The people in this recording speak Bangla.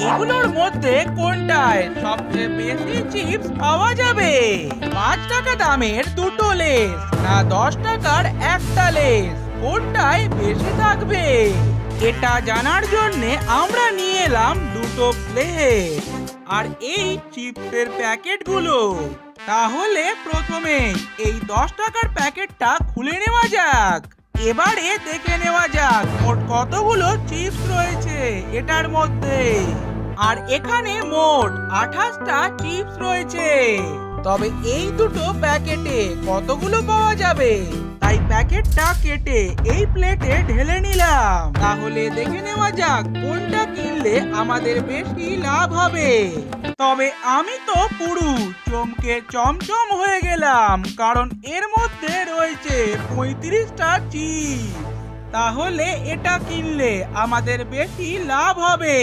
এগুলোর মধ্যে কোনটায় সবচেয়ে বেশি চিপস পাওয়া যাবে? 5 টাকা দামের দুটো লেস না 10 টাকার একটা লেস, কোনটায় বেশি থাকবে? এটা জানার জন্য আমরা নিয়ে এলাম দুটো প্লেট আর এই চিপসের প্যাকেটগুলো। তাহলে প্রথমে এই 10 টাকার প্যাকেটটা খুলে নেওয়া যাক। এবারে দেখে নেওয়া যাক মোট কতগুলো চিপস রয়েছে এটার মধ্যে। আর এখানে মোট 28টা চিপস রয়েছে। তবে এই দুটো প্যাকেটে কতগুলো পাওয়া যাবে? তাই প্যাকেটটা কেটে এই প্লেটে ঢেলে নিলাম। তাহলে দেখে নেওয়া যাক কোনটা কিনলে আমাদের বেশি লাভ হবে। তবে আমি তো পুরো চমকে চমচম হয়ে গেলাম, কারণ এর মধ্যে রয়েছে 35টা চিপস। তাহলে এটা কিনলে আমাদের বেশি লাভ হবে।